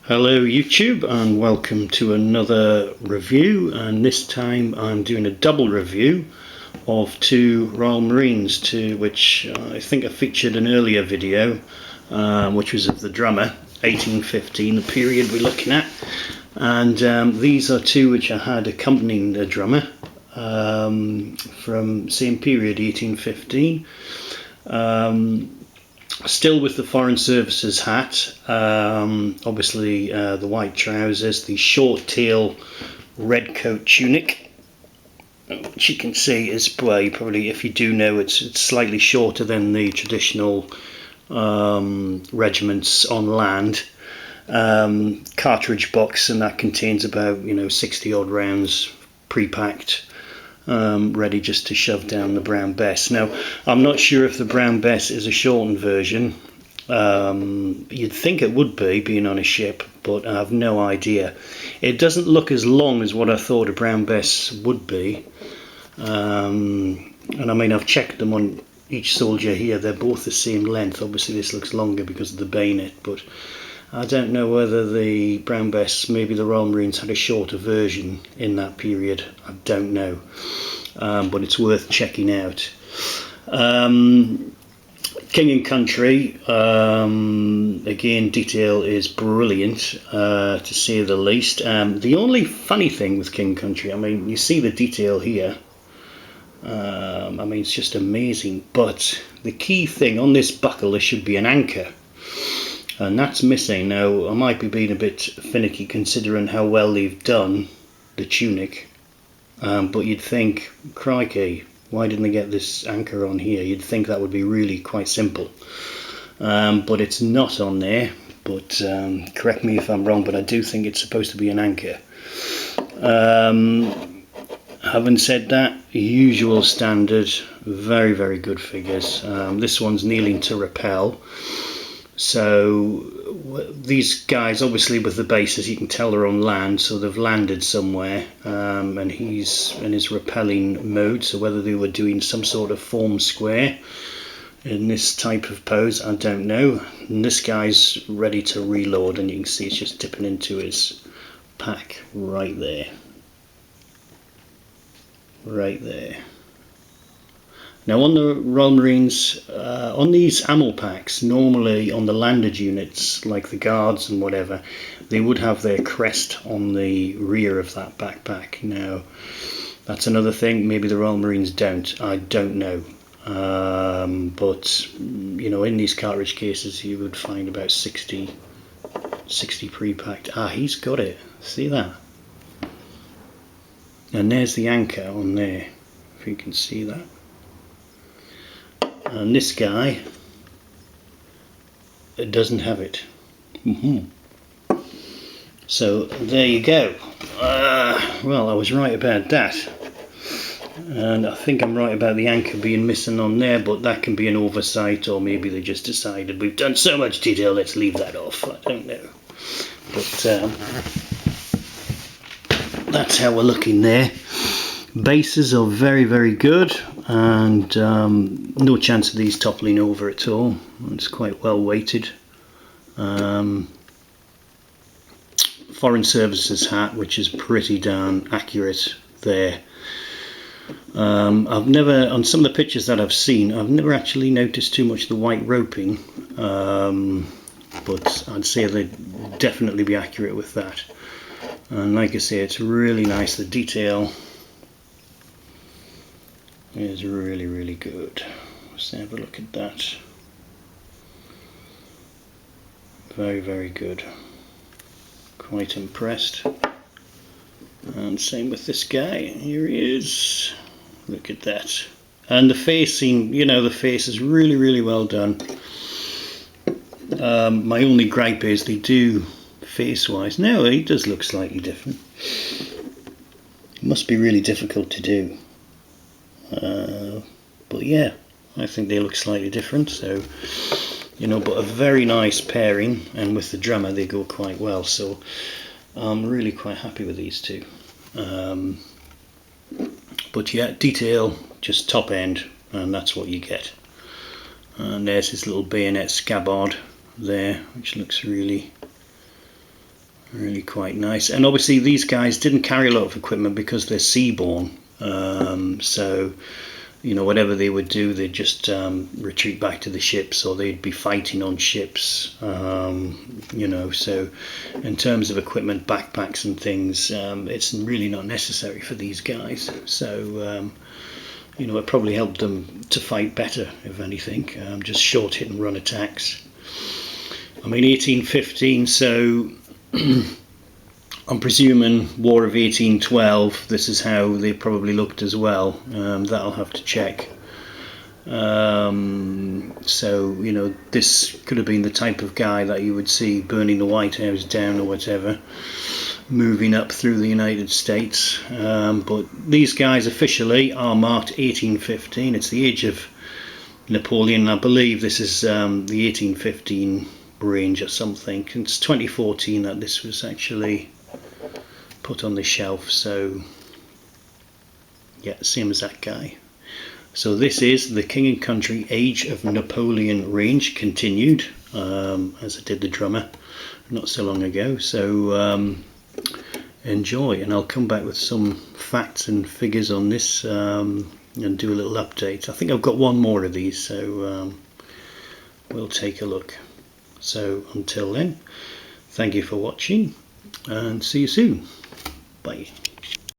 Hello YouTube, and welcome to another review, and this time I'm doing a double review of two Royal Marines, which I think I featured an earlier video, which was of the drummer, 1815, the period we're looking at, and these are two which I had accompanying the drummer from same period, 1815. Still with the Foreign Services hat, obviously the white trousers, the short tail red coat tunic, which you can see is, well, you probably, if you do know, it's slightly shorter than the traditional regiments on land. Cartridge box, and that contains about 60 odd rounds pre-packed, ready just to shove down the brown bess. Now, I'm not sure if the brown bess is a shortened version. You'd think it would be, being on a ship, but I have no idea. It doesn't look as long as what I thought a brown bess would be. And I mean, I've checked them on each soldier here. They're both the same length. Obviously this looks longer because of the bayonet, but I don't know whether the brown bess, maybe the Royal Marines had a shorter version in that period. I don't know, but it's worth checking out. King and Country, again, detail is brilliant, to say the least. The only funny thing with King Country, I mean, you see the detail here. I mean, it's just amazing, but the key thing on this buckle, there should be an anchor, and that's missing. Now, I might be being a bit finicky considering how well they've done the tunic, but you'd think, crikey, why didn't they get this anchor on here? You'd think that would be really quite simple, but it's not on there. But correct me if I'm wrong, but I do think it's supposed to be an anchor. Having said that, usual standard, very, very good figures. This one's kneeling to rappel. So these guys, obviously with the bases, you can tell they're on land, so they've landed somewhere, and he's in his rappelling mode. So whether they were doing some sort of form square in this type of pose, I don't know. And this guy's ready to reload, and you can see it's just dipping into his pack right there. Right there. Now on the Royal Marines, on these ammo packs, normally on the landed units like the Guards and whatever, they would have their crest on the rear of that backpack. Now that's another thing, maybe the Royal Marines don't, I don't know, but in these cartridge cases you would find about 60 pre-packed. He's got it, see that? And there's the anchor on there, if you can see that. And this guy, it doesn't have it. So there you go. Well, I was right about that, and I think I'm right about the anchor being missing on there, but that can be an oversight, or maybe they just decided we've done so much detail, let's leave that off. I don't know, but that's how we're looking there. Bases are very, very good, and no chance of these toppling over at all. It's quite well weighted. Foreign Services hat, which is pretty darn accurate there. I've never, on some of the pictures that I've seen, I've never actually noticed too much the white roping, but I'd say they'd definitely be accurate with that. And like I say, it's really nice. The detail is really, really good. Let's have a look at that. Very, very good. Quite impressed. And same with this guy. Here he is. Look at that. And the facing, the face is really, really well done. My only gripe is they do face-wise. No, he does look slightly different. It must be really difficult to do. But yeah, I think they look slightly different, so but a very nice pairing, and with the drummer they go quite well, so I'm really quite happy with these two. But yeah, detail just top end, and that's what you get. And there's his little bayonet scabbard there, which looks really Really quite nice. And obviously these guys didn't carry a lot of equipment because they're seaborne. So, you know, whatever they would do, they'd just retreat back to the ships, or they'd be fighting on ships. You know, so in terms of equipment, backpacks and things, it's really not necessary for these guys. So, you know, it probably helped them to fight better, if anything. Just short hit and run attacks. I mean, 1815, so I'm presuming War of 1812, this is how they probably looked as well. That I'll have to check. So, you know, this could have been the type of guy that you would see burning the White House down or whatever, moving up through the United States. But these guys officially are marked 1815. It's the age of Napoleon. I believe this is the 1815 range or something. It's 2014 that this was actually put on the shelf, so yeah, same as that guy. So this is the King and Country Age of Napoleon range continued, as I did the drummer not so long ago. So enjoy, and I'll come back with some facts and figures on this and do a little update. I think I've got one more of these, so we'll take a look. So until then, thank you for watching and see you soon. Bye.